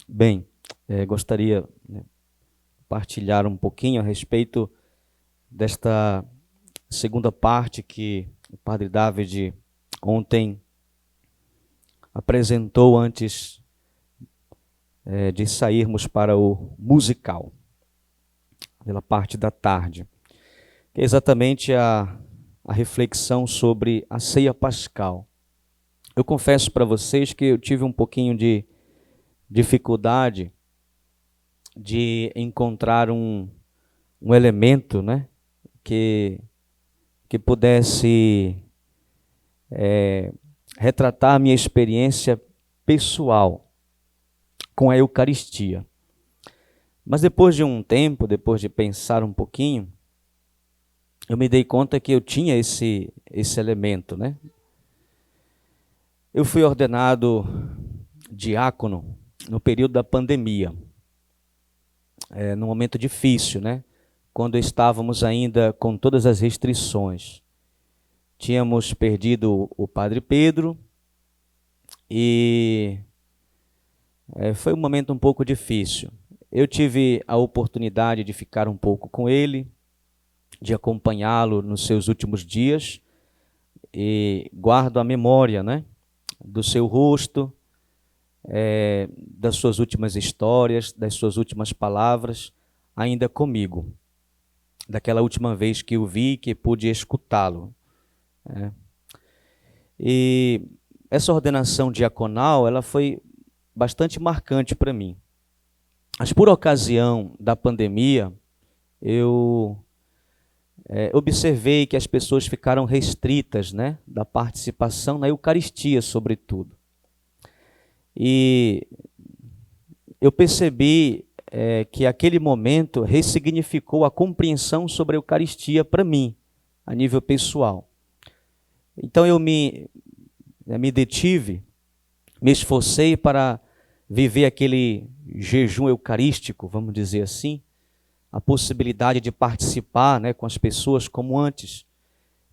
Bem, gostaria de partilhar um pouquinho a respeito desta segunda parte que o Padre David ontem apresentou antes de sairmos para o musical, pela parte da tarde, que é exatamente a reflexão sobre a ceia pascal. Eu confesso para vocês que eu tive um pouquinho de dificuldade de encontrar um elemento, né, que pudesse retratar a minha experiência pessoal com a Eucaristia. Mas depois de um tempo, depois de pensar um pouquinho, eu me dei conta que eu tinha esse elemento, né? Eu fui ordenado diácono no período da pandemia, num momento difícil, né? Quando estávamos ainda com todas as restrições. Tínhamos perdido o Padre Pedro e foi um momento um pouco difícil. Eu tive a oportunidade de ficar um pouco com ele, de acompanhá-lo nos seus últimos dias e guardo a memória, né, do seu rosto, das suas últimas histórias, das suas últimas palavras, ainda comigo, daquela última vez que o vi, que pude escutá-lo. E essa ordenação diaconal, ela foi bastante marcante para mim. Mas por ocasião da pandemia, eu observei que as pessoas ficaram restritas, né, da participação na Eucaristia, sobretudo. E eu percebi que aquele momento ressignificou a compreensão sobre a Eucaristia para mim, a nível pessoal. Então eu me detive, me esforcei para viver aquele jejum eucarístico, vamos dizer assim, a possibilidade de participar, né, com as pessoas como antes,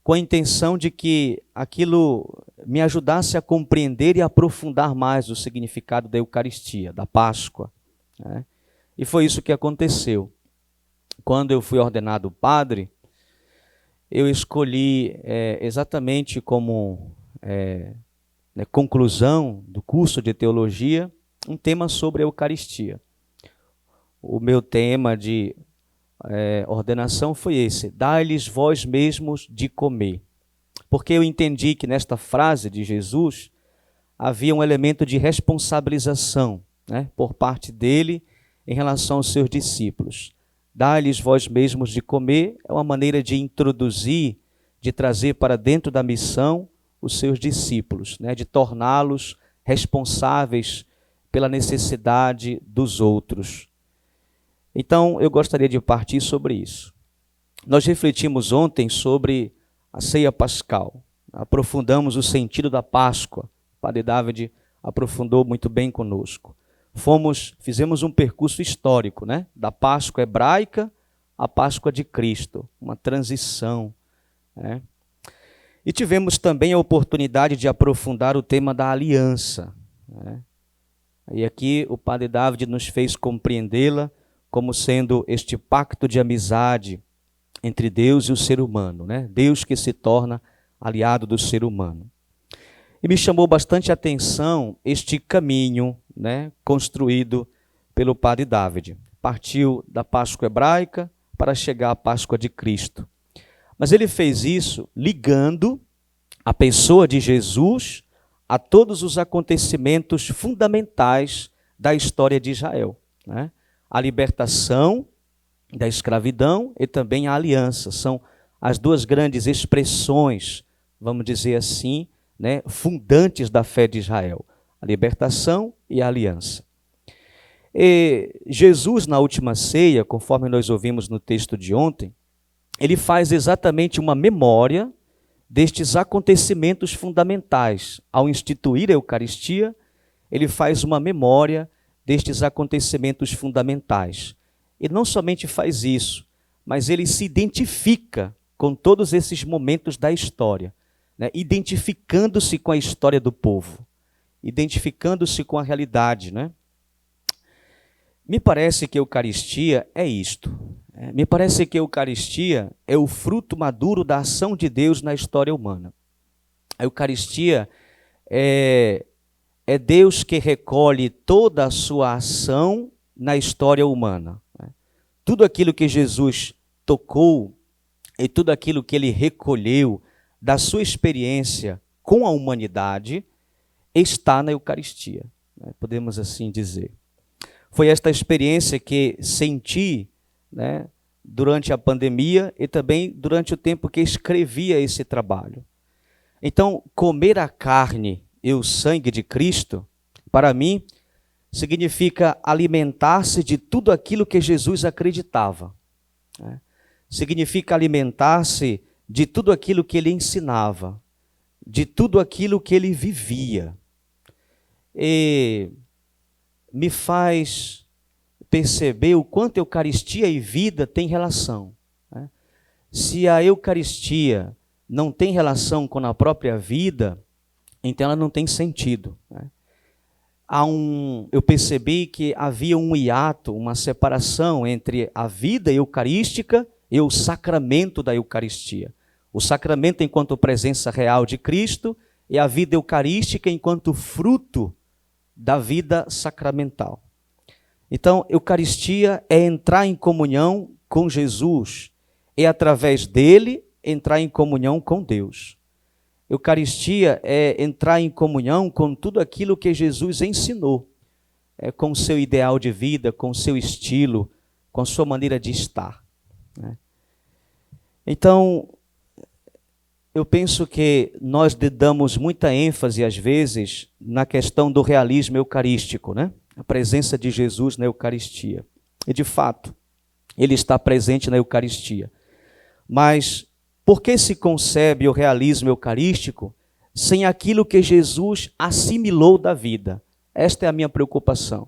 com a intenção de que aquilo me ajudasse a compreender e aprofundar mais o significado da Eucaristia, da Páscoa, né? E foi isso que aconteceu. Quando eu fui ordenado padre, eu escolhi exatamente como conclusão do curso de teologia um tema sobre a Eucaristia. O meu tema de ordenação foi esse: dai-lhes vós mesmos de comer. Porque eu entendi que nesta frase de Jesus havia um elemento de responsabilização, né, por parte dele em relação aos seus discípulos. Dai-lhes vós mesmos de comer é uma maneira de introduzir, de trazer para dentro da missão os seus discípulos, né, de torná-los responsáveis pela necessidade dos outros. Então, eu gostaria de partir sobre isso. Nós refletimos ontem sobre a ceia pascal, aprofundamos o sentido da Páscoa. O Padre David aprofundou muito bem conosco. Fizemos um percurso histórico, né, da Páscoa hebraica à Páscoa de Cristo, uma transição, né? E tivemos também a oportunidade de aprofundar o tema da aliança, né? E aqui o Padre David nos fez compreendê-la como sendo este pacto de amizade entre Deus e o ser humano, né? Deus que se torna aliado do ser humano. E me chamou bastante a atenção este caminho, né, construído pelo Padre David. Partiu da Páscoa hebraica para chegar à Páscoa de Cristo. Mas ele fez isso ligando a pessoa de Jesus a todos os acontecimentos fundamentais da história de Israel, né? A libertação da escravidão e também a aliança. São as duas grandes expressões, vamos dizer assim, né, fundantes da fé de Israel. A libertação e a aliança. E Jesus, na última ceia, conforme nós ouvimos no texto de ontem, ele faz exatamente uma memória destes acontecimentos fundamentais. Ao instituir a Eucaristia, ele faz uma memória destes acontecimentos fundamentais. E não somente faz isso, mas ele se identifica com todos esses momentos da história, né? Identificando-se com a história do povo, identificando-se com a realidade, né? Me parece que a Eucaristia é isto. Me parece que a Eucaristia é o fruto maduro da ação de Deus na história humana. A Eucaristia é Deus que recolhe toda a sua ação na história humana. Tudo aquilo que Jesus tocou e tudo aquilo que ele recolheu da sua experiência com a humanidade está na Eucaristia, podemos assim dizer. Foi esta experiência que senti, durante a pandemia e também durante o tempo que escrevia esse trabalho. Então, comer a carne e o sangue de Cristo, para mim, significa alimentar-se de tudo aquilo que Jesus acreditava. Significa alimentar-se de tudo aquilo que ele ensinava, de tudo aquilo que ele vivia. E me faz perceber o quanto Eucaristia e vida têm relação. Se a Eucaristia não tem relação com a própria vida, então ela não tem sentido. Eu percebi que havia um hiato, uma separação entre a vida eucarística e o sacramento da Eucaristia. O sacramento enquanto presença real de Cristo e a vida eucarística enquanto fruto da vida sacramental. Então, Eucaristia é entrar em comunhão com Jesus e, através dele, entrar em comunhão com Deus. Eucaristia é entrar em comunhão com tudo aquilo que Jesus ensinou, com o seu ideal de vida, com o seu estilo, com a sua maneira de estar. Então, eu penso que nós damos muita ênfase, às vezes, na questão do realismo eucarístico, a presença de Jesus na Eucaristia. E, de fato, ele está presente na Eucaristia. Mas por que se concebe o realismo eucarístico sem aquilo que Jesus assimilou da vida? Esta é a minha preocupação.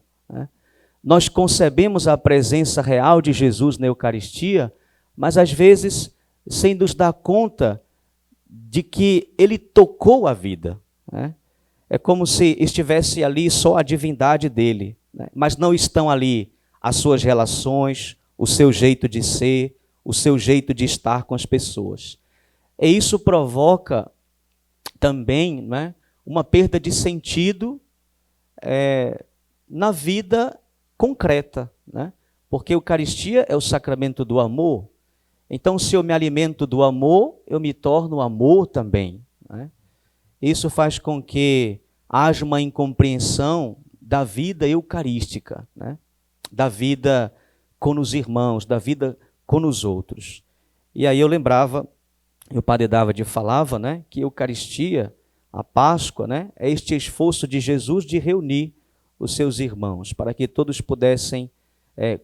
Nós concebemos a presença real de Jesus na Eucaristia, mas às vezes sem nos dar conta de que ele tocou a vida. É como se estivesse ali só a divindade dele, mas não estão ali as suas relações, o seu jeito de ser, o seu jeito de estar com as pessoas. E isso provoca também uma perda de sentido na vida concreta, porque a Eucaristia é o sacramento do amor. Então, se eu me alimento do amor, eu me torno amor também. Isso faz com que haja uma incompreensão da vida eucarística, da vida com os irmãos, da vida com os outros. E aí eu lembrava, o padre Dávide falava, que a Eucaristia, a Páscoa, é este esforço de Jesus de reunir os seus irmãos, para que todos pudessem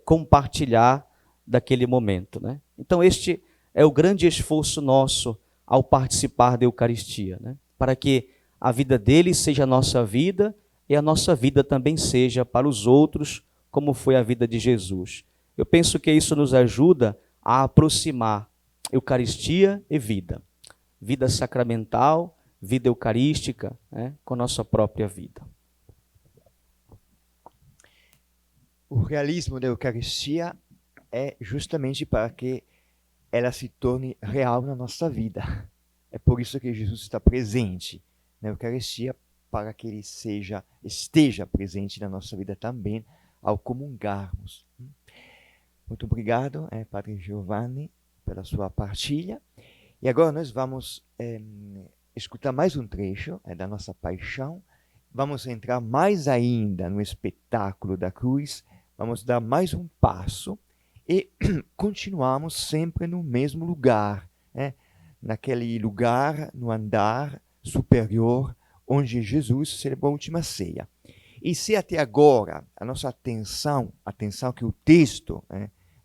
compartilhar daquele momento. Então este é o grande esforço nosso ao participar da Eucaristia, para que a vida dele seja a nossa vida e a nossa vida também seja para os outros, como foi a vida de Jesus. Eu penso que isso nos ajuda a aproximar Eucaristia e vida. Vida sacramental, vida eucarística, com a nossa própria vida. O realismo da Eucaristia é justamente para que ela se torne real na nossa vida. É por isso que Jesus está presente na Eucaristia, para que ele esteja presente na nossa vida também, ao comungarmos. Muito obrigado, Padre Giovanni, pela sua partilha. E agora nós vamos escutar mais um trecho da nossa paixão. Vamos entrar mais ainda no espetáculo da cruz. Vamos dar mais um passo e continuamos sempre no mesmo lugar, naquele lugar, no andar superior, onde Jesus celebrou a última ceia. E se até agora a nossa atenção que o texto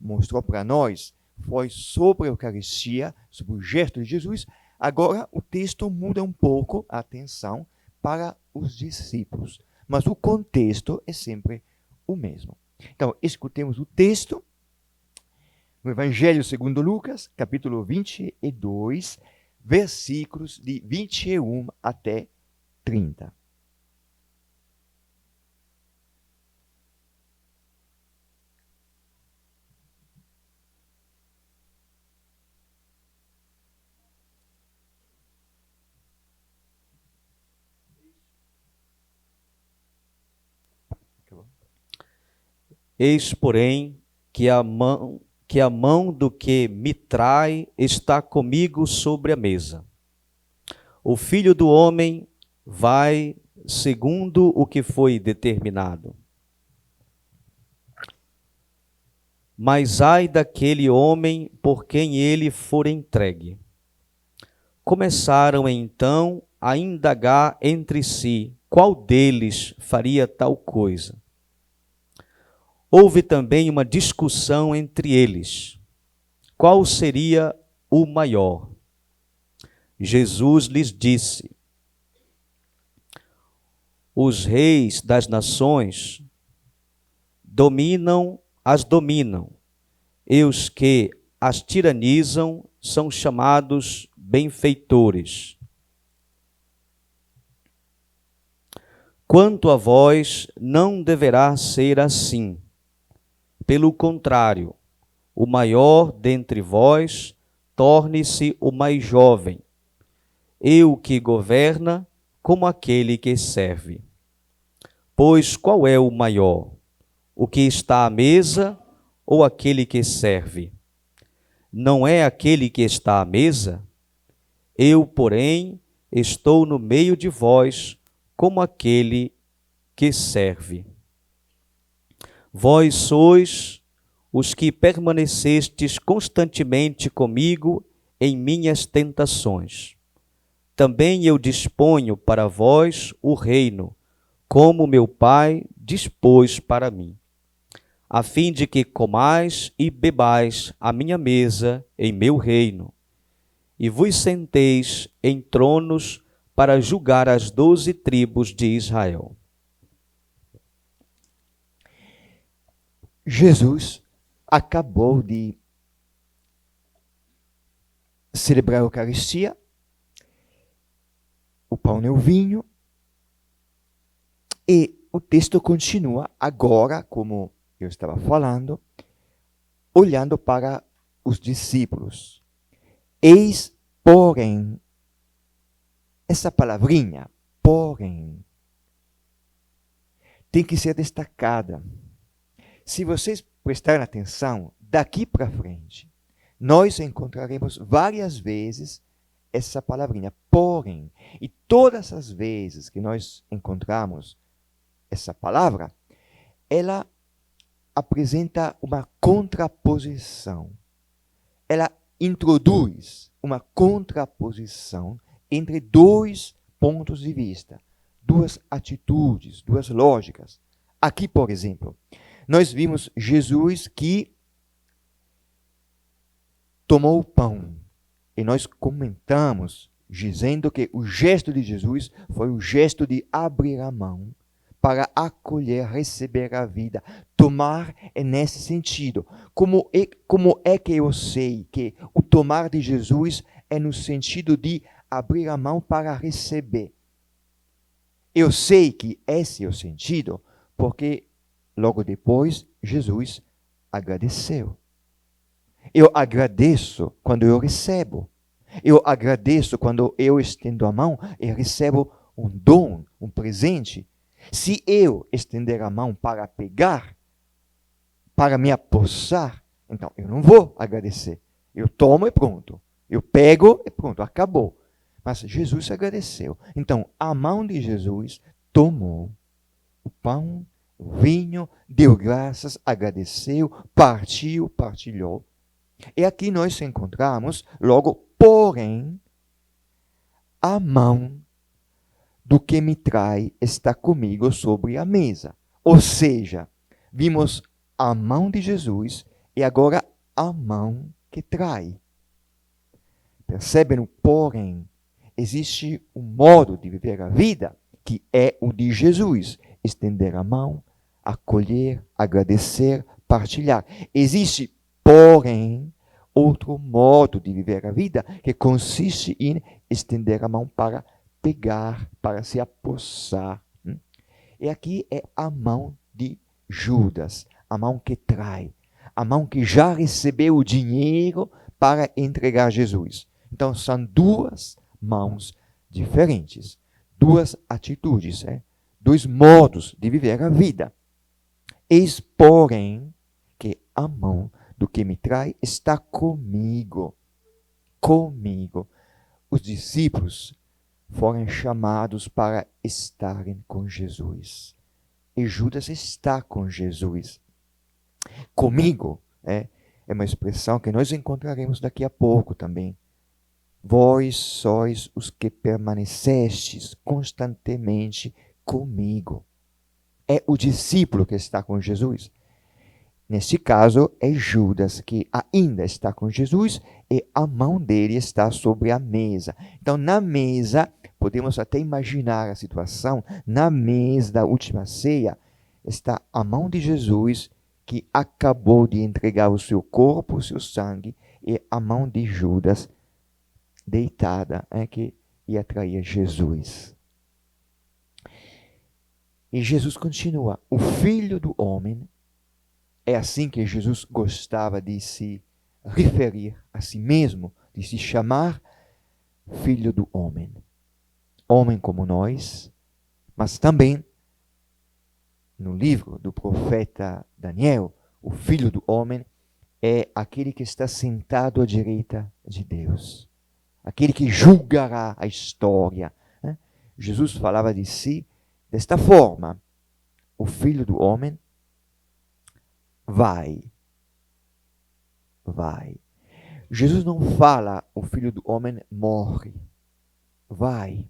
mostrou para nós, foi sobre a Eucaristia, sobre o gesto de Jesus, agora o texto muda um pouco a atenção para os discípulos. Mas o contexto é sempre o mesmo. Então, escutemos o texto no Evangelho segundo Lucas, capítulo 22, versículos de 21 até 30. Eis, porém, que a mão do que me trai está comigo sobre a mesa. O Filho do Homem vai segundo o que foi determinado. Mas ai daquele homem por quem ele for entregue. Começaram então a indagar entre si qual deles faria tal coisa. Houve também uma discussão entre eles. Qual seria o maior? Jesus lhes disse: os reis das nações dominam, e os que as tiranizam são chamados benfeitores. Quanto a vós, não deverá ser assim. Pelo contrário, o maior dentre vós torne-se o mais jovem, e o que governa como aquele que serve. Pois qual é o maior? O que está à mesa ou aquele que serve? Não é aquele que está à mesa? Eu, porém, estou no meio de vós como aquele que serve. Vós sois os que permanecestes constantemente comigo em minhas tentações. Também eu disponho para vós o reino, como meu Pai dispôs para mim, a fim de que comais e bebais à minha mesa em meu reino, e vos senteis em tronos para julgar as 12 tribos de Israel. Jesus acabou de celebrar a Eucaristia, o pão e o vinho, e o texto continua agora, como eu estava falando, olhando para os discípulos. Eis, porém, essa palavrinha, porém, tem que ser destacada. Se vocês prestarem atenção, daqui para frente, nós encontraremos várias vezes essa palavrinha, porém. E todas as vezes que nós encontramos essa palavra, ela apresenta uma contraposição. Ela introduz uma contraposição entre dois pontos de vista, duas atitudes, duas lógicas. Aqui, por exemplo, nós vimos Jesus que tomou o pão e nós comentamos dizendo que o gesto de Jesus foi o gesto de abrir a mão para acolher, receber a vida. Tomar é nesse sentido. Como é que eu sei que o tomar de Jesus é no sentido de abrir a mão para receber? Eu sei que esse é o sentido porque logo depois Jesus agradeceu. Eu agradeço quando eu recebo. Eu agradeço quando eu estendo a mão e recebo um dom, um presente. Se eu estender a mão para pegar, para me apossar, então eu não vou agradecer. Eu tomo e pronto. Eu pego e pronto, acabou. Mas Jesus agradeceu. Então, a mão de Jesus tomou o pão, o vinho, deu graças, agradeceu, partiu, partilhou. E aqui nós encontramos, logo, porém, a mão do que me trai está comigo sobre a mesa. Ou seja, vimos a mão de Jesus e agora a mão que trai. Percebem o porém? Existe um modo de viver a vida que é o de Jesus. Estender a mão, acolher, agradecer, partilhar. Existe, porém, outro modo de viver a vida que consiste em estender a mão para pegar, para se apossar. E aqui é a mão de Judas, a mão que trai, a mão que já recebeu o dinheiro para entregar Jesus. Então são duas mãos diferentes, duas atitudes, dois modos de viver a vida. Eis, porém, que a mão do que me trai está comigo. Comigo. Os discípulos foram chamados para estarem com Jesus. E Judas está com Jesus. Comigo é uma expressão que nós encontraremos daqui a pouco também. Vós sois os que permanecestes constantemente comigo. É o discípulo que está com Jesus. Neste caso, é Judas que ainda está com Jesus e a mão dele está sobre a mesa. Então, na mesa, podemos até imaginar a situação, na mesa da última ceia, está a mão de Jesus que acabou de entregar o seu corpo, o seu sangue, e a mão de Judas deitada, que ia trair Jesus. E Jesus continua, o Filho do Homem, é assim que Jesus gostava de se referir a si mesmo, de se chamar Filho do Homem. Homem como nós, mas também no livro do profeta Daniel, o Filho do Homem é aquele que está sentado à direita de Deus, aquele que julgará a história. Jesus falava de si desta forma: o Filho do Homem vai. Jesus não fala, o Filho do Homem morre. Vai.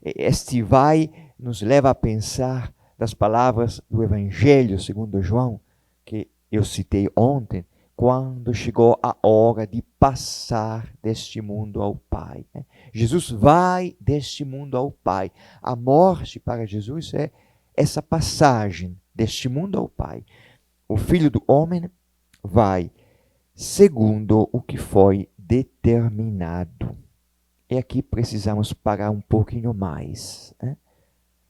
Este vai nos leva a pensar das palavras do Evangelho segundo João, que eu citei ontem, quando chegou a hora de passar deste mundo ao Pai. Jesus vai deste mundo ao Pai. A morte para Jesus é essa passagem deste mundo ao Pai. O Filho do Homem vai segundo o que foi determinado. E aqui precisamos parar um pouquinho mais.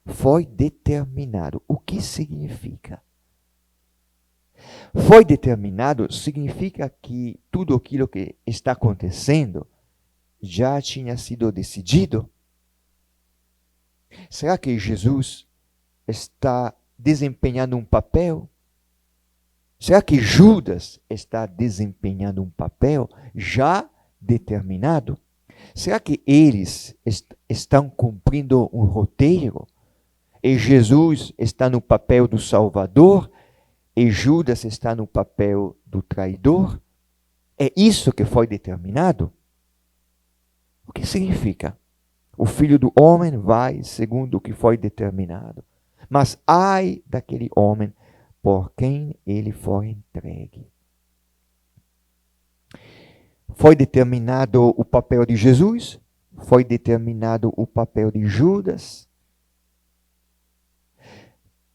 Foi determinado. O que significa? Foi determinado significa que tudo aquilo que está acontecendo já tinha sido decidido. Será que Jesus está desempenhando um papel? Será que Judas está desempenhando um papel já determinado? Será que eles estão cumprindo um roteiro? E Jesus está no papel do Salvador? E Judas está no papel do traidor? É isso que foi determinado? O que significa? O Filho do Homem vai segundo o que foi determinado. Mas ai daquele homem por quem ele for entregue. Foi determinado o papel de Jesus? Foi determinado o papel de Judas?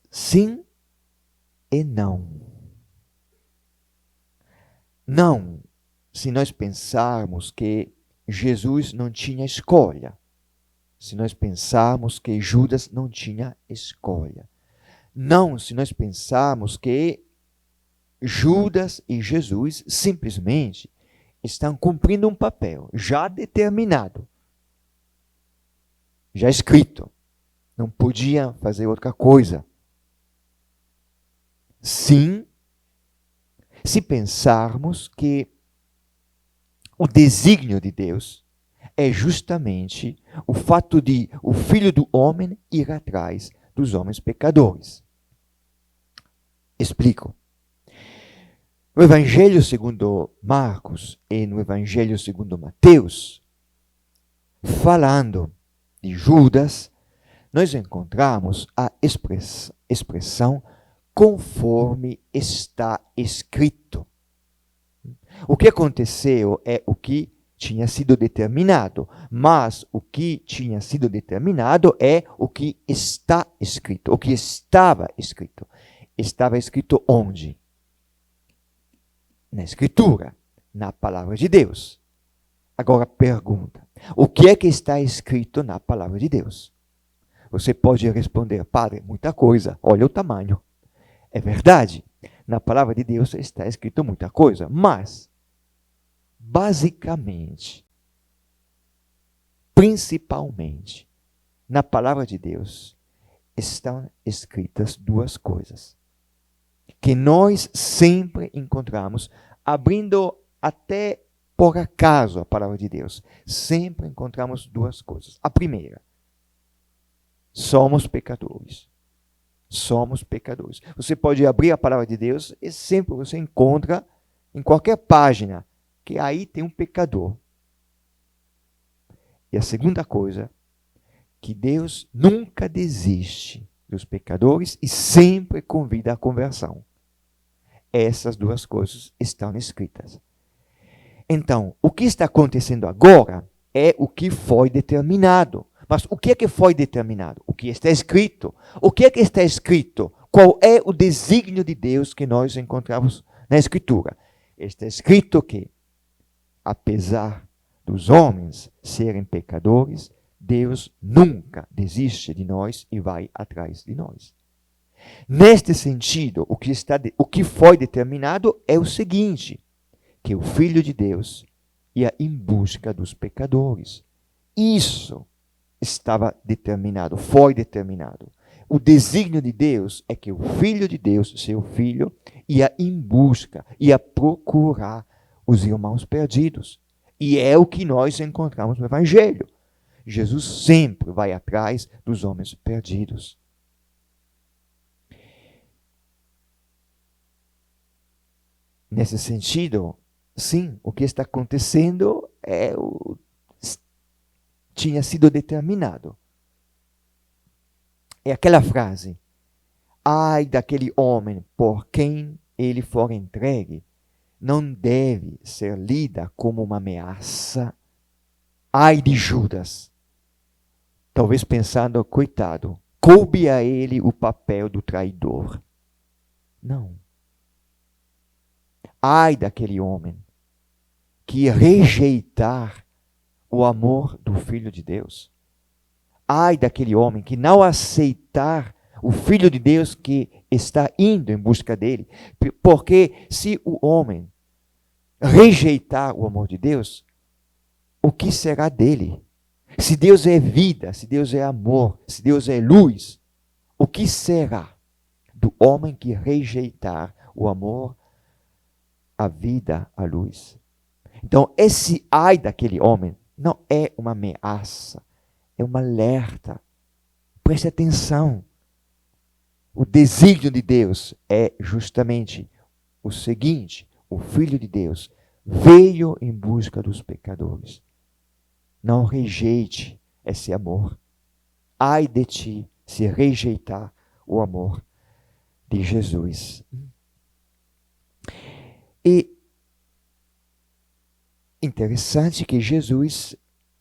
Sim e não. Não, se nós pensarmos que Jesus não tinha escolha. Se nós pensarmos que Judas não tinha escolha. Não, se nós pensarmos que Judas e Jesus simplesmente estão cumprindo um papel já determinado, já escrito. Não podiam fazer outra coisa. Sim, se pensarmos que o desígnio de Deus é justamente o fato de o Filho do Homem ir atrás dos homens pecadores. Explico. No Evangelho segundo Marcos e no Evangelho segundo Mateus, falando de Judas, nós encontramos a expressão conforme está escrito. O que aconteceu é o que tinha sido determinado, mas o que tinha sido determinado é o que está escrito, o que estava escrito. Estava escrito onde? Na Escritura, na Palavra de Deus. Agora pergunta, o que é que está escrito na Palavra de Deus? Você pode responder, padre, muita coisa, olha o tamanho. É verdade, na Palavra de Deus está escrito muita coisa, mas, basicamente, principalmente, na Palavra de Deus, estão escritas duas coisas. que nós sempre encontramos, abrindo até por acaso a palavra de Deus, sempre encontramos duas coisas. A primeira, somos pecadores. Somos pecadores. Você pode abrir a palavra de Deus e sempre você encontra, em qualquer página, que aí tem um pecador. E a segunda coisa, que Deus nunca desiste dos pecadores e sempre convida à conversão. Essas duas coisas estão escritas. Então, o que está acontecendo agora é o que foi determinado. Mas o que é que foi determinado? O que está escrito? O que é que está escrito? Qual é o desígnio de Deus que nós encontramos na Escritura? Está escrito que, apesar dos homens serem pecadores, Deus nunca desiste de nós e vai atrás de nós. Neste sentido, o que foi determinado é o seguinte, que o Filho de Deus ia em busca dos pecadores. Isso estava determinado, foi determinado. O desígnio de Deus é que o Filho de Deus, seu Filho, ia em busca, ia procurar os irmãos perdidos. E é o que nós encontramos no Evangelho. Jesus sempre vai atrás dos homens perdidos. Nesse sentido, sim, o que está acontecendo tinha sido determinado. É aquela frase: ai daquele homem por quem ele for entregue, não deve ser lida como uma ameaça. Ai de Judas. Talvez pensando, coitado, coube a ele o papel do traidor. Não. Ai daquele homem que rejeitar o amor do Filho de Deus. Ai daquele homem que não aceitar o Filho de Deus que está indo em busca dele. Porque se o homem rejeitar o amor de Deus, o que será dele? Se Deus é vida, se Deus é amor, se Deus é luz, o que será do homem que rejeitar o amor, a vida, a luz? Então, esse ai daquele homem não é uma ameaça, é um alerta. Preste atenção. O desígnio de Deus é justamente o seguinte: o Filho de Deus veio em busca dos pecadores. Não rejeite esse amor. Ai de ti se rejeitar o amor de Jesus. E interessante que Jesus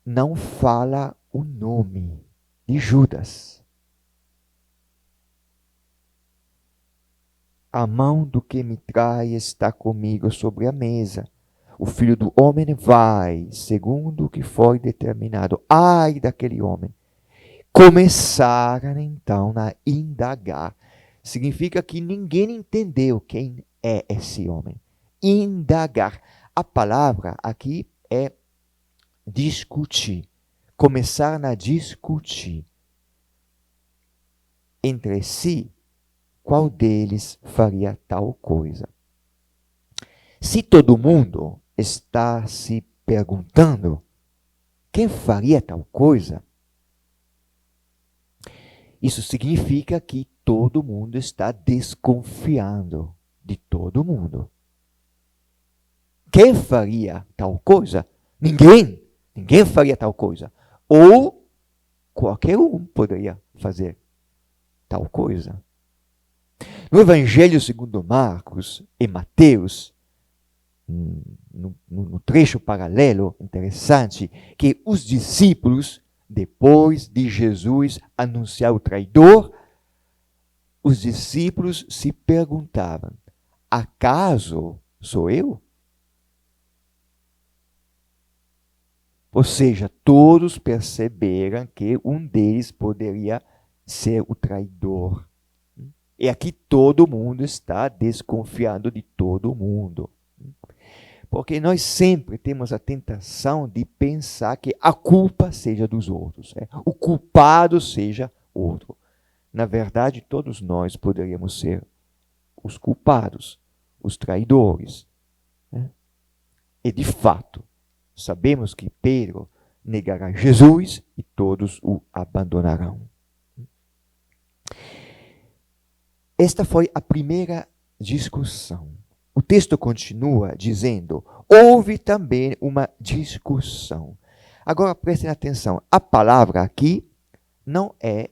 não fala o nome de Judas. A mão do que me trai está comigo sobre a mesa. O Filho do Homem vai, segundo o que foi determinado. Ai daquele homem. Começaram então a indagar. Significa que ninguém entendeu quem é esse homem. Indagar. A palavra aqui é discutir. Começaram a discutir entre si qual deles faria tal coisa. Se todo mundo está se perguntando quem faria tal coisa, isso significa que todo mundo está desconfiando de todo mundo. Quem faria tal coisa? Ninguém. Ninguém faria tal coisa. Ou qualquer um poderia fazer tal coisa. No Evangelho segundo Marcos e Mateus, no trecho paralelo interessante, que os discípulos, depois de Jesus anunciar o traidor, os discípulos se perguntavam: acaso sou eu? Ou seja, todos perceberam que um deles poderia ser o traidor. E aqui todo mundo está desconfiando de todo mundo. Porque nós sempre temos a tentação de pensar que a culpa seja dos outros. O culpado seja outro. Na verdade, todos nós poderíamos ser os culpados, os traidores. Né? E de fato, sabemos que Pedro negará Jesus e todos o abandonarão. Esta foi a primeira discussão. O texto continua dizendo: houve também uma discussão. Agora prestem atenção, a palavra aqui não é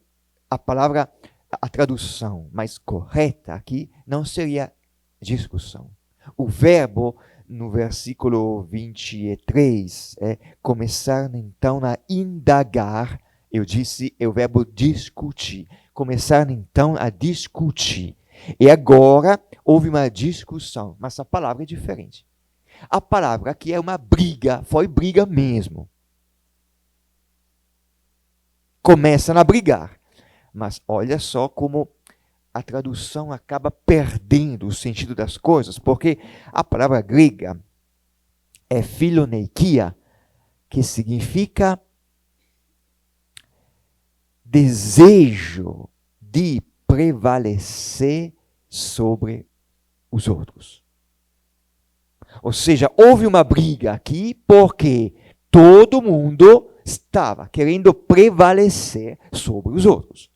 a tradução mais correta aqui não seria discussão. O verbo no versículo 23 é começar então a indagar. Eu disse, é o verbo discutir. Começar então a discutir. E agora houve uma discussão, mas a palavra é diferente. A palavra aqui é uma briga, foi briga mesmo. Começam a brigar. Mas olha só como a tradução acaba perdendo o sentido das coisas, porque a palavra grega é philoneikia, que significa desejo de prevalecer sobre os outros. Ou seja, houve uma briga aqui porque todo mundo estava querendo prevalecer sobre os outros.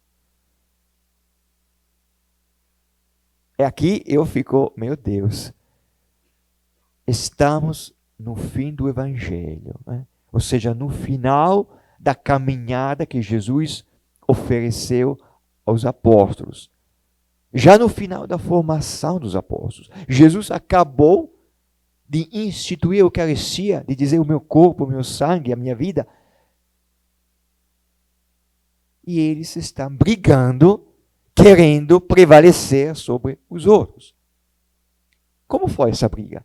E aqui eu fico, meu Deus, estamos no fim do Evangelho, né? Ou seja, no final da caminhada que Jesus ofereceu aos apóstolos. Já no final da formação dos apóstolos. Jesus acabou de instituir a Eucaristia, de dizer o meu corpo, o meu sangue, a minha vida. E eles estão brigando, querendo prevalecer sobre os outros. Como foi essa briga?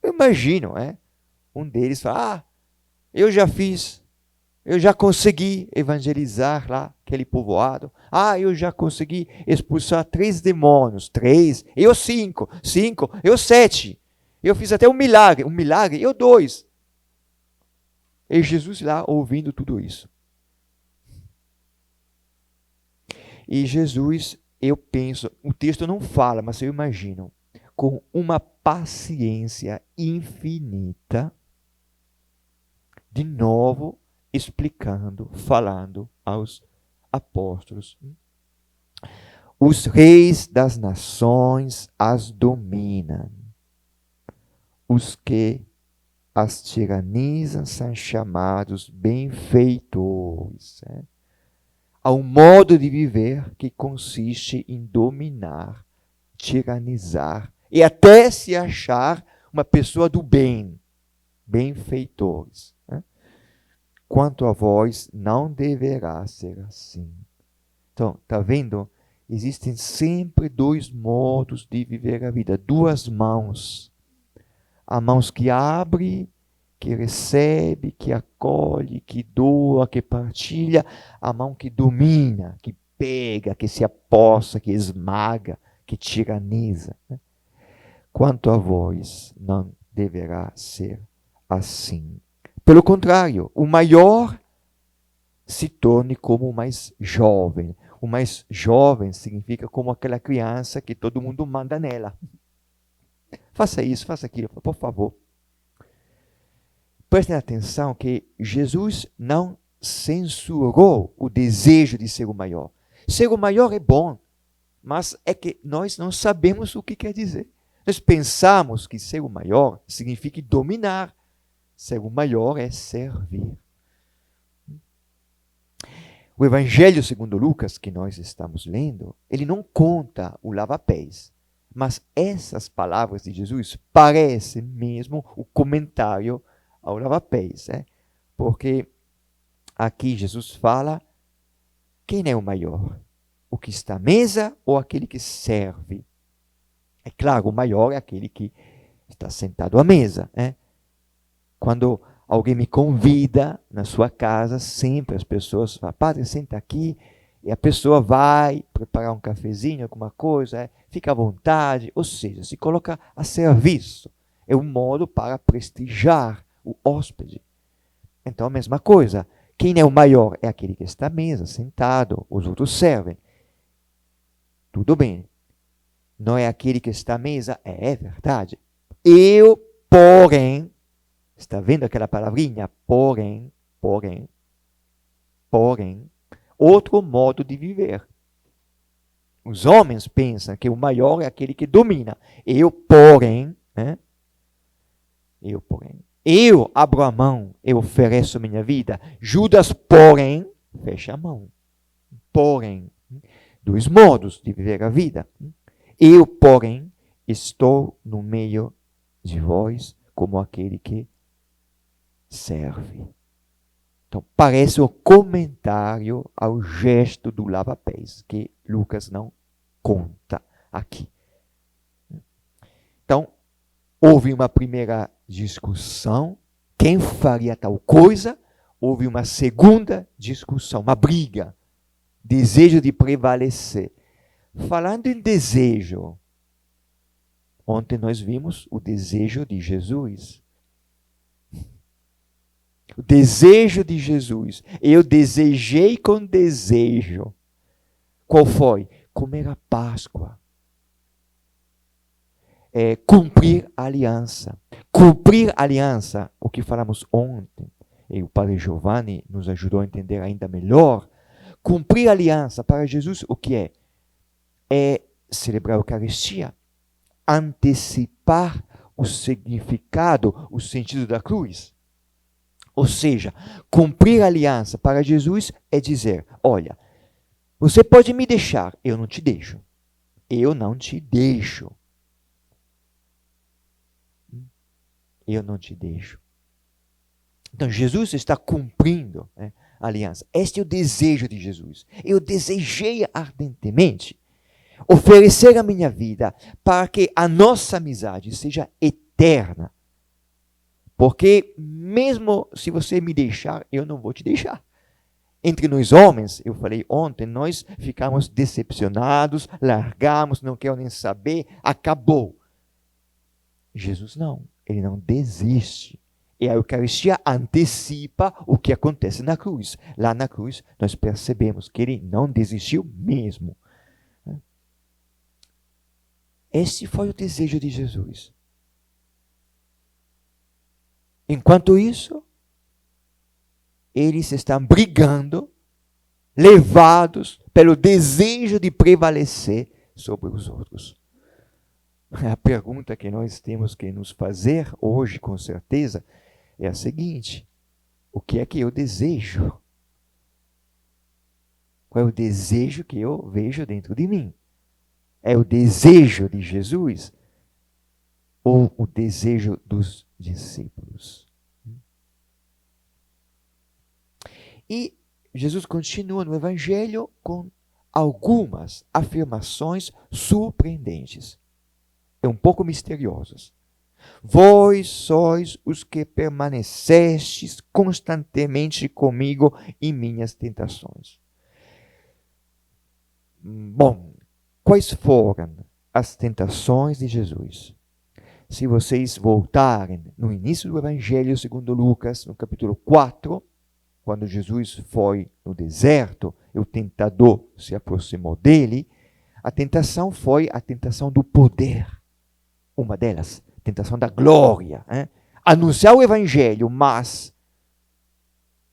Eu imagino, um deles fala, eu já consegui evangelizar lá aquele povoado. Eu já consegui expulsar 3 demônios, 3, eu 5, eu 7. Eu fiz até um milagre, eu 2. E Jesus lá ouvindo tudo isso. E Jesus, eu penso, o texto não fala, mas eu imagino, com uma paciência infinita, de novo explicando, falando aos apóstolos. Os reis das nações as dominam. Os que as tiranizam são chamados benfeitores. Há um modo de viver que consiste em dominar, tiranizar e até se achar uma pessoa do bem, benfeitores. Quanto a vós, não deverá ser assim. Então, está vendo? Existem sempre 2 modos de viver a vida, 2 mãos. Há mãos que abre, que recebe, que acolhe, que doa, que partilha. A mão que domina, que pega, que se apossa, que esmaga, que tiraniza. Quanto a vós, não deverá ser assim. Pelo contrário, o maior se torne como o mais jovem. O mais jovem significa como aquela criança que todo mundo manda nela. Faça isso, faça aquilo, por favor. Prestem atenção que Jesus não censurou o desejo de ser o maior. Ser o maior é bom, mas é que nós não sabemos o que quer dizer. Nós pensamos que ser o maior significa dominar. Ser o maior é servir. O Evangelho segundo Lucas, que nós estamos lendo, ele não conta o lava-pés. Mas essas palavras de Jesus parecem mesmo o comentário ao lava-pés. Porque aqui Jesus fala, quem é o maior? O que está à mesa ou aquele que serve? É claro, o maior é aquele que está sentado à mesa. Quando alguém me convida na sua casa, sempre as pessoas falam, padre, senta aqui, e a pessoa vai preparar um cafezinho, alguma coisa, fica à vontade, ou seja, se coloca a serviço. É um modo para prestigiar o hóspede. Então, a mesma coisa. Quem é o maior é aquele que está à mesa, sentado, os outros servem. Tudo bem. não é aquele que está à mesa. É verdade. Eu, porém, está vendo aquela palavrinha? Porém, outro modo de viver. Os homens pensam que o maior é aquele que domina. Eu, porém, eu abro a mão, eu ofereço minha vida. Judas, porém, fecha a mão. Porém, dois modos de viver a vida. Eu, porém, estou no meio de vós como aquele que serve. Então, parece um comentário ao gesto do lava-pés, que Lucas não conta aqui. Então, houve uma primeira discussão, quem faria tal coisa? Houve uma segunda discussão, uma briga, desejo de prevalecer. Falando em desejo, ontem nós vimos o desejo de Jesus. O desejo de Jesus. Eu desejei com desejo. Qual foi? Comer a Páscoa. Cumprir a aliança. Cumprir a aliança, o que falamos ontem, e o Padre Giovanni nos ajudou a entender ainda melhor. Cumprir a aliança para Jesus, o que é? É celebrar a Eucaristia, antecipar o significado, o sentido da cruz. Ou seja, cumprir a aliança para Jesus é dizer, olha, você pode me deixar, eu não te deixo. Eu não te deixo. Eu não te deixo. Então, Jesus está cumprindo a aliança. Este é o desejo de Jesus. Eu desejei ardentemente oferecer a minha vida para que a nossa amizade seja eterna. Porque mesmo se você me deixar, eu não vou te deixar. Entre nós homens, eu falei ontem, nós ficamos decepcionados, largamos, não quero nem saber, acabou. Jesus não, ele não desiste. E a Eucaristia antecipa o que acontece na cruz. Lá na cruz, nós percebemos que ele não desistiu mesmo. Esse foi o desejo de Jesus. Enquanto isso, eles estão brigando, levados pelo desejo de prevalecer sobre os outros. A pergunta que nós temos que nos fazer hoje, com certeza, é a seguinte: o que é que eu desejo? Qual é o desejo que eu vejo dentro de mim? É o desejo de Jesus ou o desejo dos discípulos? E Jesus continua no Evangelho com algumas afirmações surpreendentes, um pouco misteriosas. Vós sois os que permanecestes constantemente comigo em minhas tentações. Bom, quais foram as tentações de Jesus? Se vocês voltarem no início do Evangelho segundo Lucas, no capítulo 4, quando Jesus foi no deserto, o tentador se aproximou dele, a tentação foi a tentação do poder. Uma delas, a tentação da glória. Anunciar o Evangelho, mas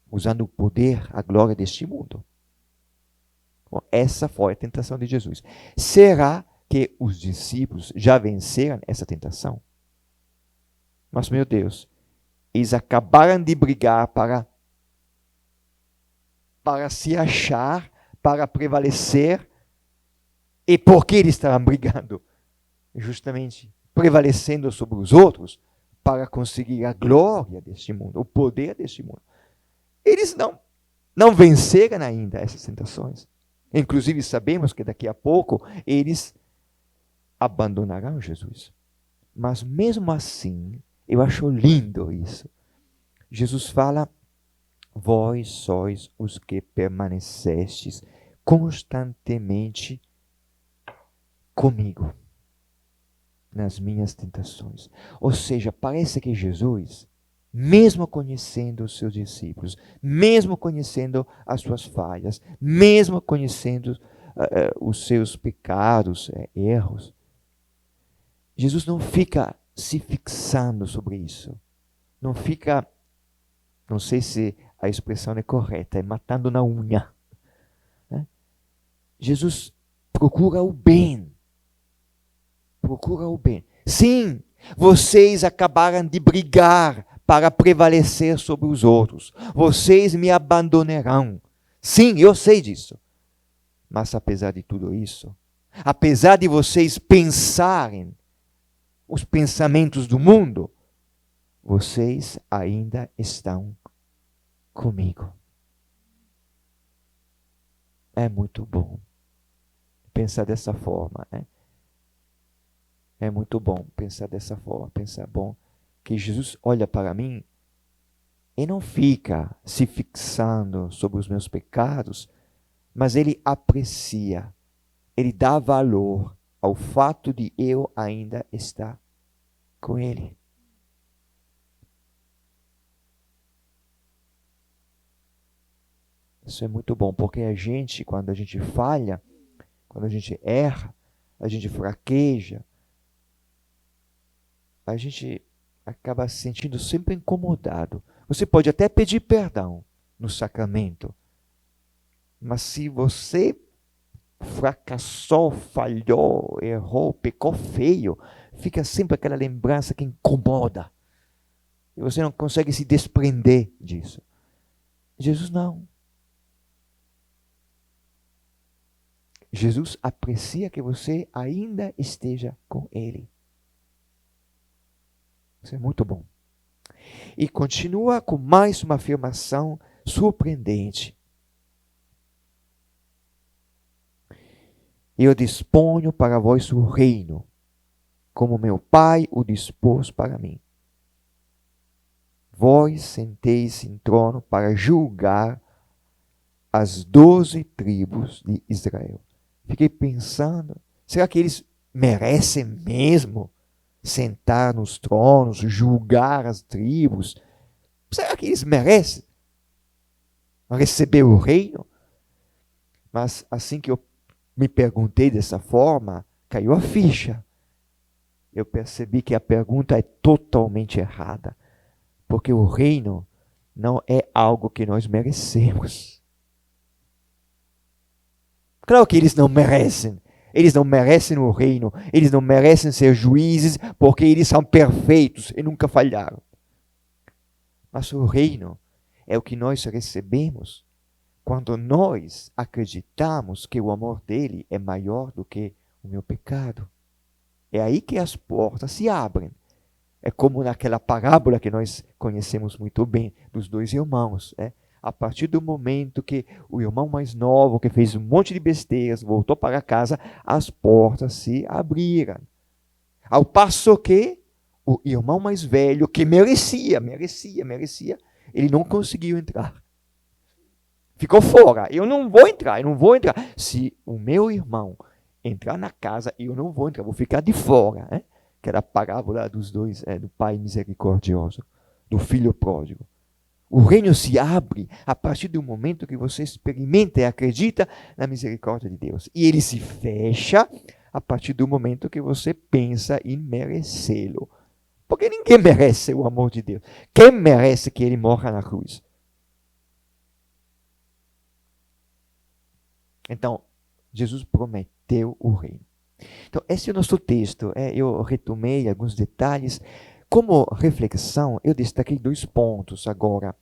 usando o poder, a glória deste mundo. Bom, essa foi a tentação de Jesus. Será que os discípulos já venceram essa tentação? Mas, meu Deus, eles acabaram de brigar para se achar, para prevalecer. E por que eles estavam brigando? Justamente prevalecendo sobre os outros para conseguir a glória deste mundo, o poder deste mundo. Eles não venceram ainda essas tentações. Inclusive sabemos que daqui a pouco eles abandonarão Jesus. Mas mesmo assim, eu acho lindo isso. Jesus fala: vós sois os que permanecestes constantemente comigo nas minhas tentações. Ou seja, parece que Jesus, mesmo conhecendo os seus discípulos, mesmo conhecendo as suas falhas, mesmo conhecendo os seus pecados, erros, Jesus não fica se fixando sobre isso. Não fica, não sei se a expressão é correta, é matando na unha. Né? Jesus procura o bem. Procura o bem. Sim, vocês acabaram de brigar para prevalecer sobre os outros. Vocês me abandonarão. Sim, eu sei disso. Mas apesar de tudo isso, apesar de vocês pensarem os pensamentos do mundo, vocês ainda estão comigo. É muito bom pensar dessa forma, né? É muito bom pensar dessa forma, pensar bom que Jesus olha para mim e não fica se fixando sobre os meus pecados, mas ele aprecia, ele dá valor ao fato de eu ainda estar com ele. Isso é muito bom, porque a gente, quando a gente falha, quando a gente erra, a gente fraqueja, a gente acaba se sentindo sempre incomodado. Você pode até pedir perdão no sacramento, mas se você fracassou, falhou, errou, pecou feio, fica sempre aquela lembrança que incomoda. E você não consegue se desprender disso. Jesus não. Jesus aprecia que você ainda esteja com Ele. Isso é muito bom. E continua com mais uma afirmação surpreendente. Eu disponho para vós o reino, como meu Pai o dispôs para mim. Vós senteis em trono para julgar as 12 tribos de Israel. Fiquei pensando, será que eles merecem mesmo sentar nos tronos, julgar as tribos? Será que eles merecem receber o reino? Mas assim que eu me perguntei dessa forma, caiu a ficha. Eu percebi que a pergunta é totalmente errada, porque o reino não é algo que nós merecemos. Claro que eles não merecem. Eles não merecem o reino. Eles não merecem ser juízes porque eles são perfeitos e nunca falharam. Mas o reino é o que nós recebemos quando nós acreditamos que o amor dele é maior do que o meu pecado. É aí que as portas se abrem. É como naquela parábola que nós conhecemos muito bem dos 2 irmãos. A partir do momento que o irmão mais novo, que fez um monte de besteiras, voltou para casa, as portas se abriram. Ao passo que o irmão mais velho, que merecia, ele não conseguiu entrar. Ficou fora. Eu não vou entrar. Se o meu irmão entrar na casa, eu não vou entrar, vou ficar de fora. Que era a parábola dos dois, do pai misericordioso, do filho pródigo. O reino se abre a partir do momento que você experimenta e acredita na misericórdia de Deus. E ele se fecha a partir do momento que você pensa em merecê-lo. Porque ninguém merece o amor de Deus. Quem merece que ele morra na cruz? Então, Jesus prometeu o reino. Então, esse é o nosso texto. Eu retomei alguns detalhes. Como reflexão, eu destaquei 2 pontos agora.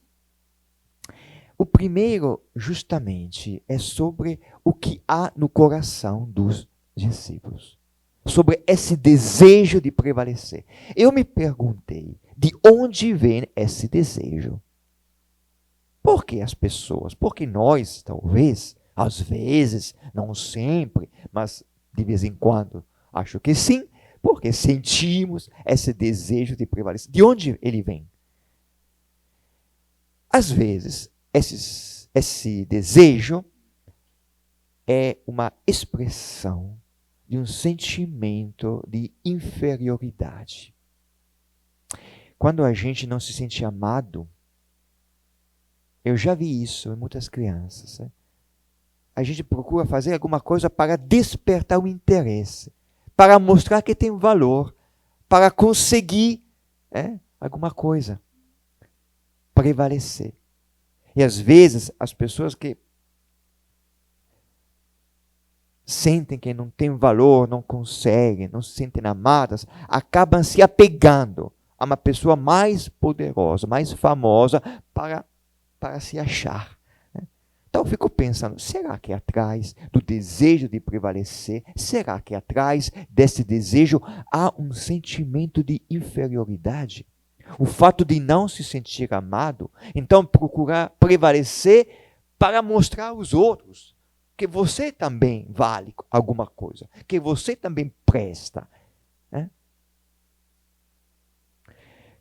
O primeiro, justamente, é sobre o que há no coração dos discípulos. Sobre esse desejo de prevalecer. Eu me perguntei, de onde vem esse desejo? Por que as pessoas? Porque nós, talvez, às vezes, não sempre, mas de vez em quando, acho que sim, porque sentimos esse desejo de prevalecer. De onde ele vem? Às vezes, esse desejo é uma expressão de um sentimento de inferioridade. Quando a gente não se sente amado, eu já vi isso em muitas crianças. A gente procura fazer alguma coisa para despertar o interesse, para mostrar que tem valor, para conseguir alguma coisa, prevalecer. E às vezes as pessoas que sentem que não têm valor, não conseguem, não se sentem amadas, acabam se apegando a uma pessoa mais poderosa, mais famosa para se achar. Então eu fico pensando, será que atrás do desejo de prevalecer, será que atrás desse desejo há um sentimento de inferioridade? O fato de não se sentir amado, então procurar prevalecer para mostrar aos outros que você também vale alguma coisa, que você também presta.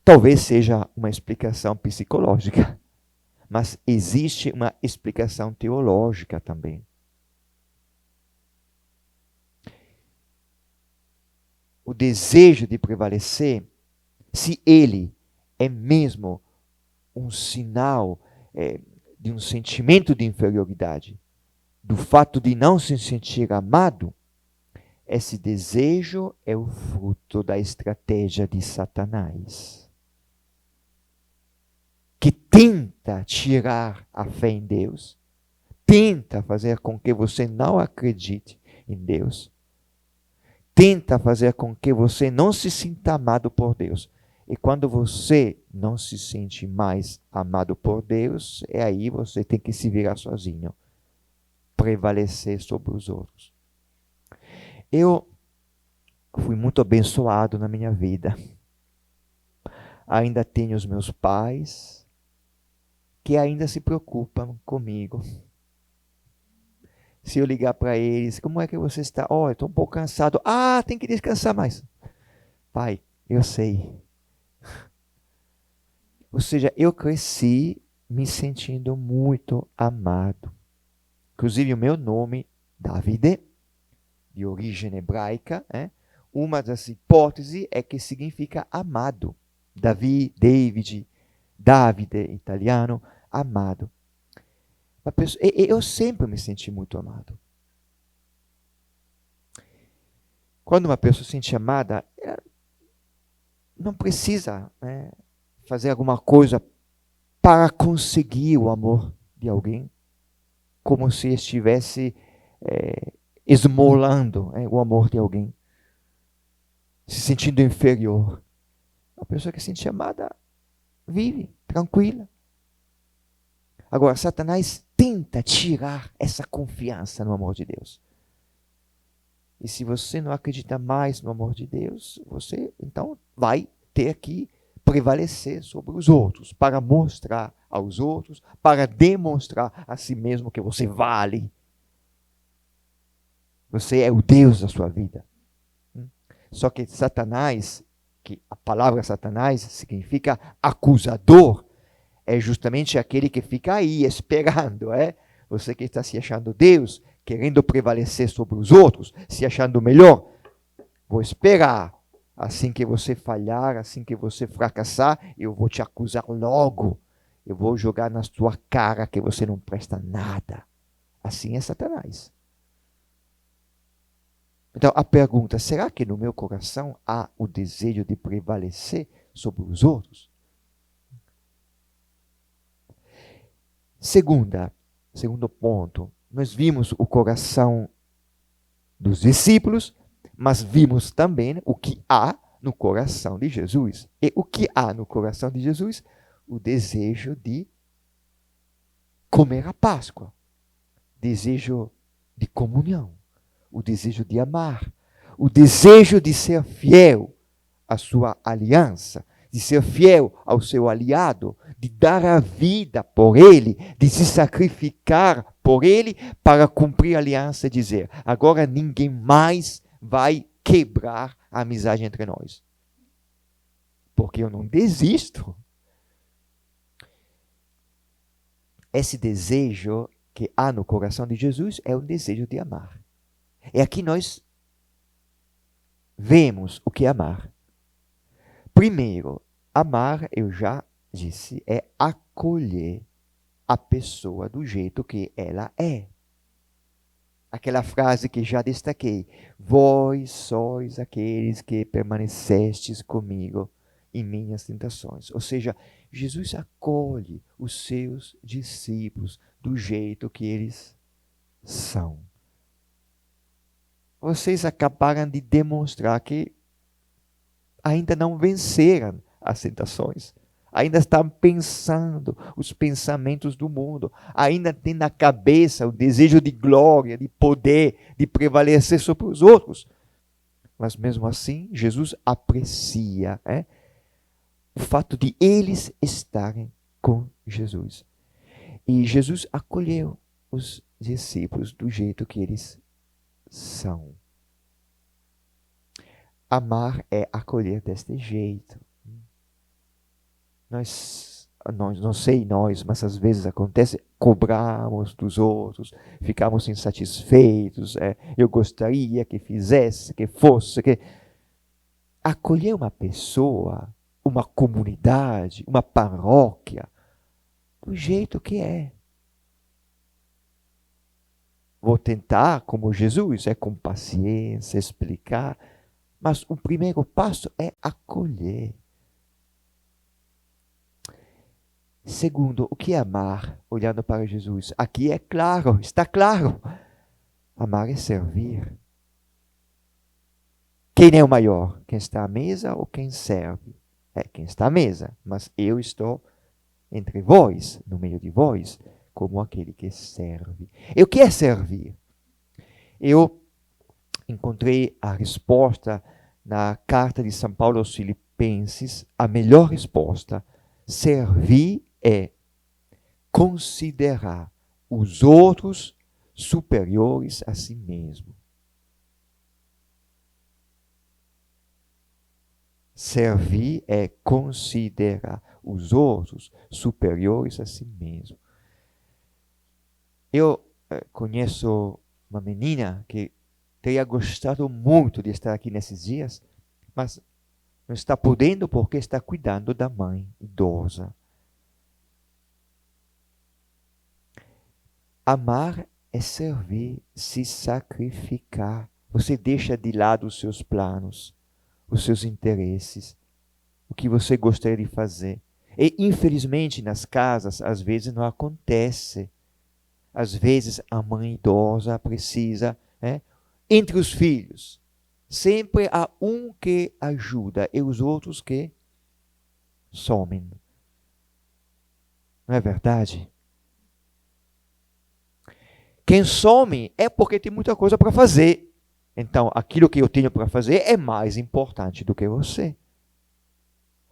Talvez seja uma explicação psicológica. Mas existe uma explicação teológica também. O desejo de prevalecer, se ele é mesmo um sinal de um sentimento de inferioridade, do fato de não se sentir amado, esse desejo é o fruto da estratégia de Satanás, que tenta tirar a fé em Deus, tenta fazer com que você não acredite em Deus, tenta fazer com que você não se sinta amado por Deus. E quando você não se sente mais amado por Deus, é aí você tem que se virar sozinho, prevalecer sobre os outros. Eu fui muito abençoado na minha vida. Ainda tenho os meus pais, que ainda se preocupam comigo. Se eu ligar para eles, como é que você está? Eu estou um pouco cansado. Tem que descansar mais. Pai, eu sei. Ou seja, eu cresci me sentindo muito amado. Inclusive o meu nome, Davide, de origem hebraica, uma das hipóteses é que significa amado. David, italiano, amado. Eu sempre me senti muito amado. Quando uma pessoa se sente amada, não precisa fazer alguma coisa para conseguir o amor de alguém, como se estivesse esmolando o amor de alguém, se sentindo inferior. A pessoa que se sente amada vive tranquila. Agora, Satanás tenta tirar essa confiança no amor de Deus. E se você não acredita mais no amor de Deus, você então vai ter que prevalecer sobre os outros, para mostrar aos outros, para demonstrar a si mesmo que você vale. Você é o Deus da sua vida. Só que Satanás, que a palavra Satanás significa acusador, é justamente aquele que fica aí esperando, Você que está se achando Deus, querendo prevalecer sobre os outros, se achando melhor. Vou esperar. Assim que você falhar, assim que você fracassar, eu vou te acusar logo. Eu vou jogar na sua cara que você não presta nada. Assim é Satanás. Então a pergunta, será que no meu coração há o desejo de prevalecer sobre os outros? Segundo ponto, nós vimos o coração dos discípulos, mas vimos também o que há no coração de Jesus. E o que há no coração de Jesus? O desejo de comer a Páscoa, desejo de comunhão, o desejo de amar, o desejo de ser fiel à sua aliança, de ser fiel ao seu aliado, de dar a vida por ele, de se sacrificar por ele para cumprir a aliança e dizer, agora ninguém mais vai quebrar a amizade entre nós. Porque eu não desisto. Esse desejo que há no coração de Jesus é o desejo de amar. E aqui nós vemos o que é amar. Primeiro, amar, eu já disse, é acolher a pessoa do jeito que ela é. Aquela frase que já destaquei: vós sois aqueles que permanecestes comigo em minhas tentações. Ou seja, Jesus acolhe os seus discípulos do jeito que eles são. Vocês acabaram de demonstrar que ainda não venceram as tentações. Ainda estão pensando os pensamentos do mundo. Ainda tem na cabeça o desejo de glória, de poder, de prevalecer sobre os outros. Mas mesmo assim, Jesus aprecia o fato de eles estarem com Jesus. E Jesus acolheu os discípulos do jeito que eles são. Amar é acolher deste jeito. Nós, não sei nós, mas às vezes acontece, cobramos dos outros, ficamos insatisfeitos, eu gostaria que fizesse, que fosse, que... Acolher uma pessoa, uma comunidade, uma paróquia, do jeito que é. Vou tentar, como Jesus, com paciência, explicar, mas o primeiro passo é acolher. Segundo, o que é amar? Olhando para Jesus. Aqui é claro, está claro. Amar é servir. Quem é o maior? Quem está à mesa ou quem serve? É quem está à mesa, mas eu estou entre vós, no meio de vós, como aquele que serve. E o que é servir? Eu encontrei a resposta na carta de São Paulo aos Filipenses, a melhor resposta. Servir é considerar os outros superiores a si mesmo. Servir é considerar os outros superiores a si mesmo. Eu conheço uma menina que teria gostado muito de estar aqui nesses dias, mas não está podendo porque está cuidando da mãe idosa. Amar é servir, se sacrificar. Você deixa de lado os seus planos, os seus interesses, o que você gostaria de fazer. E, infelizmente, nas casas, às vezes não acontece. Às vezes, a mãe idosa precisa, entre os filhos, sempre há um que ajuda e os outros que somem. Não é verdade? Quem some é porque tem muita coisa para fazer. Então, aquilo que eu tenho para fazer é mais importante do que você.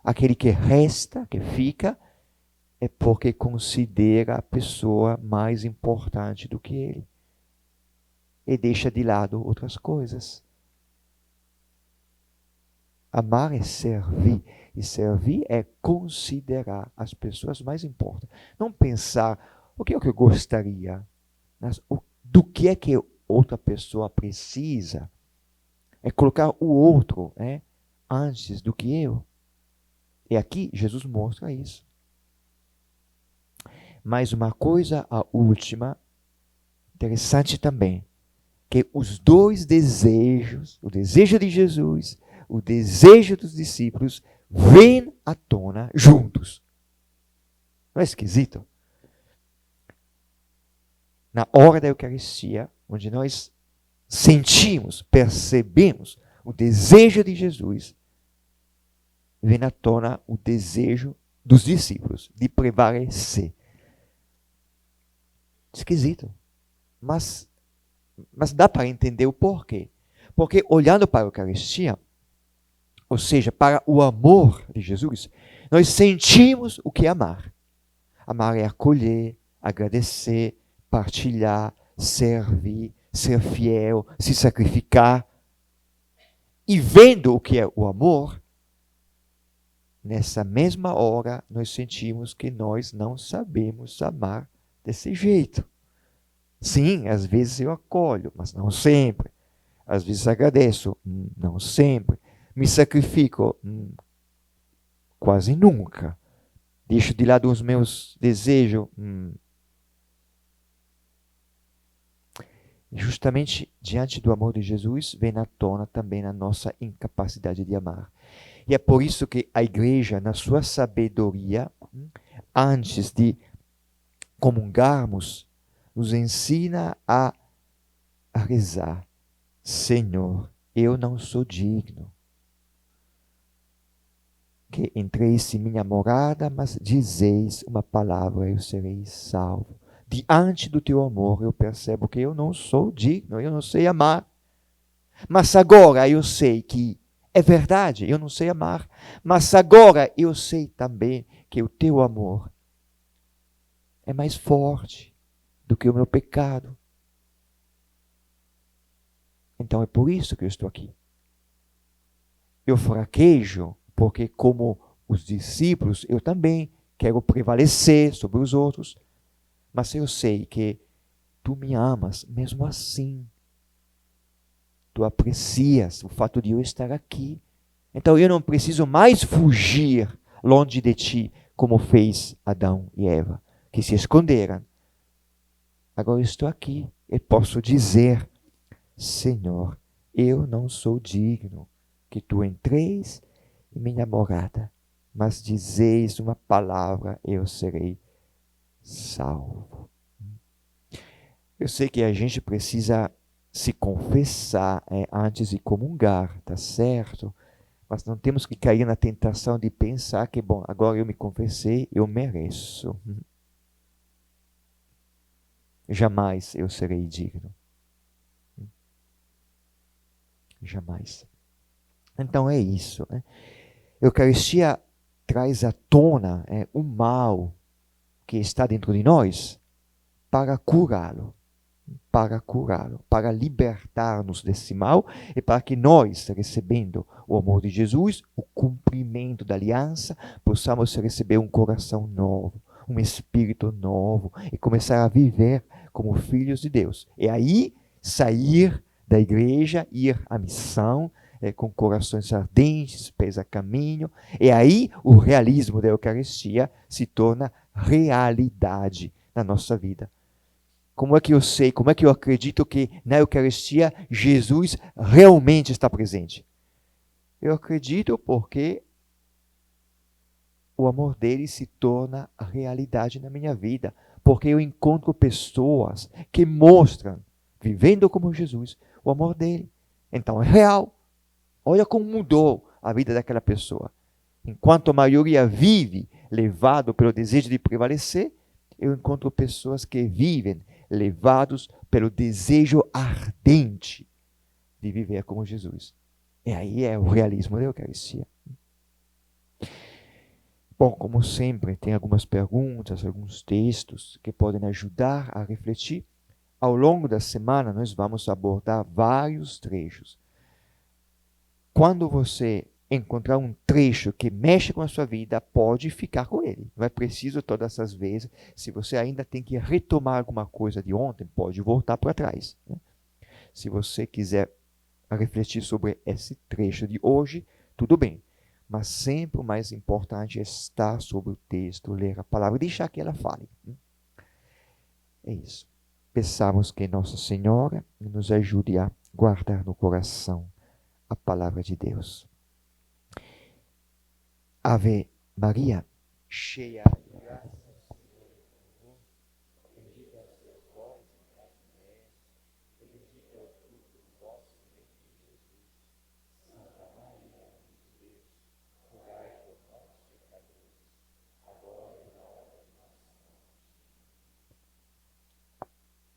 Aquele que resta, que fica, é porque considera a pessoa mais importante do que ele. E deixa de lado outras coisas. Amar é servir. E servir é considerar as pessoas mais importantes. Não pensar o que é o que eu gostaria, mas do que é que outra pessoa precisa. É colocar o outro antes do que eu. E aqui Jesus mostra isso. Mais uma coisa, a última, interessante também, que os dois desejos, o desejo de Jesus, o desejo dos discípulos, vêm à tona juntos. Não é esquisito? Na hora da Eucaristia, onde nós sentimos, percebemos o desejo de Jesus, vem à tona o desejo dos discípulos de prevalecer. Esquisito. Mas dá para entender o porquê. Porque olhando para a Eucaristia, ou seja, para o amor de Jesus, nós sentimos o que é amar. Amar é acolher, agradecer, partilhar, servir, ser fiel, se sacrificar. E vendo o que é o amor, nessa mesma hora nós sentimos que nós não sabemos amar desse jeito. Sim, às vezes eu acolho, mas não sempre. Às vezes agradeço, não sempre. Me sacrifico, quase nunca. Deixo de lado os meus desejos. Justamente diante do amor de Jesus, vem à tona também a nossa incapacidade de amar. E é por isso que a igreja, na sua sabedoria, antes de comungarmos, nos ensina a rezar. Senhor, eu não sou digno que entreis em minha morada, mas dizeis uma palavra, eu serei salvo. Diante do teu amor, eu percebo que eu não sou digno, eu não sei amar. Mas agora eu sei que é verdade, eu não sei amar. Mas agora eu sei também que o teu amor é mais forte do que o meu pecado. Então é por isso que eu estou aqui. Eu fraquejo porque, como os discípulos, eu também quero prevalecer sobre os outros. Mas eu sei que tu me amas mesmo assim. Tu aprecias o fato de eu estar aqui. Então eu não preciso mais fugir longe de ti, como fez Adão e Eva, que se esconderam. Agora eu estou aqui e posso dizer: Senhor, eu não sou digno que tu entreis em minha morada, mas dizeis uma palavra, eu serei salvo. Eu sei que a gente precisa se confessar antes de comungar, tá certo? Mas não temos que cair na tentação de pensar que, bom, agora eu me confessei, eu mereço. Jamais eu serei digno. Jamais. Então é isso. Eucaristia traz à tona o mal que está dentro de nós para curá-lo. Para libertar-nos desse mal e para que nós, recebendo o amor de Jesus, o cumprimento da aliança, possamos receber um coração novo, um espírito novo e começar a viver como filhos de Deus. E aí sair da igreja, ir à missão, com corações ardentes, pés a caminho, e aí o realismo da Eucaristia se torna realidade na nossa vida. Como é que eu sei, como é que eu acredito que na Eucaristia Jesus realmente está presente? Eu acredito porque o amor dele se torna a realidade na minha vida. Porque eu encontro pessoas que mostram, vivendo como Jesus, o amor dele. Então é real. Olha como mudou a vida daquela pessoa. Enquanto a maioria vive levado pelo desejo de prevalecer, eu encontro pessoas que vivem levados pelo desejo ardente de viver como Jesus. E aí é o realismo da Eucaristia. Bom, como sempre, tem algumas perguntas, alguns textos que podem ajudar a refletir. Ao longo da semana, nós vamos abordar vários trechos. Quando você encontrar um trecho que mexe com a sua vida, pode ficar com ele. Não é preciso todas essas vezes. Se você ainda tem que retomar alguma coisa de ontem, pode voltar para trás. Se você quiser refletir sobre esse trecho de hoje, tudo bem. Mas sempre o mais importante é estar sobre o texto, ler a palavra e deixar que ela fale. É isso. Peçamos que Nossa Senhora nos ajude a guardar no coração a palavra de Deus. Ave Maria, cheia